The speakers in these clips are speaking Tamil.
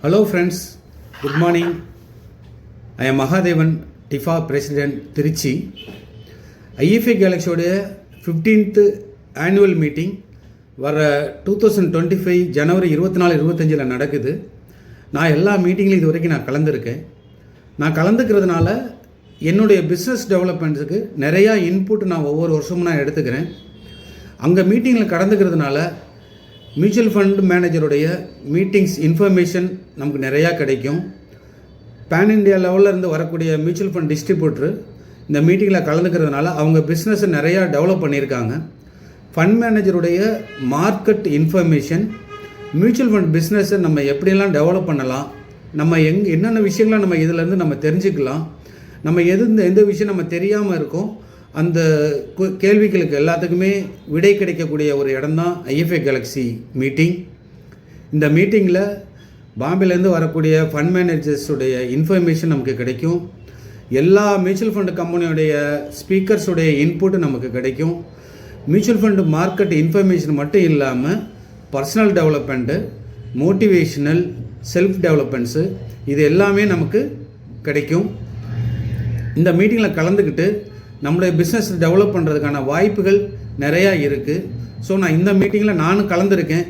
Hello friends, good morning. I am Mahadevan, TIFA President, Trichy. IFA Galaxy 15th annual meeting வர 2025 ஜனவரி 24-25 நடக்குது. நான் எல்லா மீட்டிங்லையும் இது வரைக்கும் நான் கலந்துருக்கேன். நான் கலந்துக்கிறதுனால என்னுடைய பிஸ்னஸ் டெவலப்மெண்ட்ஸுக்கு நிறையா இன்புட் நான் ஒவ்வொரு வருஷமும் நான் எடுத்துக்கிறேன். அங்கே மீட்டிங்கில் கலந்துக்கிறதுனால மியூச்சுவல் ஃபண்ட் மேனேஜருடைய மீட்டிங்ஸ் இன்ஃபர்மேஷன் நமக்கு நிறையா கிடைக்கும். பேன் இண்டியா லெவலில் இருந்து வரக்கூடிய மியூச்சுவல் ஃபண்ட் டிஸ்ட்ரிபியூட்டர் இந்த மீட்டிங்கில் கலந்துக்கிறதுனால அவங்க பிஸ்னஸை நிறையா டெவலப் பண்ணியிருக்காங்க. ஃபண்ட் மேனேஜருடைய மார்க்கெட் இன்ஃபர்மேஷன், மியூச்சுவல் ஃபண்ட் பிஸ்னஸை நம்ம எப்படியெல்லாம் டெவலப் பண்ணலாம், நம்ம என்னென்ன விஷயங்களை நம்ம இதிலேருந்து நம்ம தெரிஞ்சுக்கலாம், நம்ம எந்த விஷயம் நம்ம தெரியாமல் இருக்கோம், அந்த கேள்விகளுக்கு எல்லாத்துக்குமே விடை கிடைக்கக்கூடிய ஒரு இடம் தான் ஐஎஃப்ஏ கேலக்ஸி மீட்டிங். இந்த மீட்டிங்கில் பாம்பேலேருந்து வரக்கூடிய ஃபண்ட் மேனேஜர்ஸுடைய இன்ஃபர்மேஷன் நமக்கு கிடைக்கும். எல்லா மியூச்சுவல் ஃபண்டு கம்பெனியுடைய ஸ்பீக்கர்ஸுடைய இன்புட்டு நமக்கு கிடைக்கும். மியூச்சுவல் ஃபண்டு மார்க்கெட் இன்ஃபர்மேஷன் மட்டும் இல்லாமல் personal development, motivational, self developments இது எல்லாமே நமக்கு கிடைக்கும். இந்த மீட்டிங்கில் கலந்துக்கிட்டு நம்மளுடைய பிஸ்னஸ் டெவலப் பண்ணுறதுக்கான வாய்ப்புகள் நிறையா இருக்குது. ஸோ நான் இந்த மீட்டிங்கில் நானும் கலந்துருக்கேன்,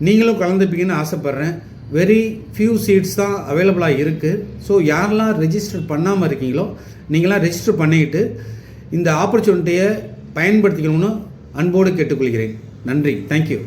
நீங்களும் கலந்துப்பீங்கன்னு ஆசைப்பட்றேன். வெரி ஃபியூ சீட்ஸ் தான் அவைலபிளாக இருக்குது. ஸோ யாரெல்லாம் ரெஜிஸ்டர் பண்ணாமல் இருக்கீங்களோ நீங்களாம் ரெஜிஸ்டர் பண்ணிக்கிட்டு இந்த ஆப்பர்ச்சுனிட்டியை பயன்படுத்திக்கணும்னு அன்போடு கேட்டுக்கொள்கிறேன். நன்றி, தேங்க்யூ.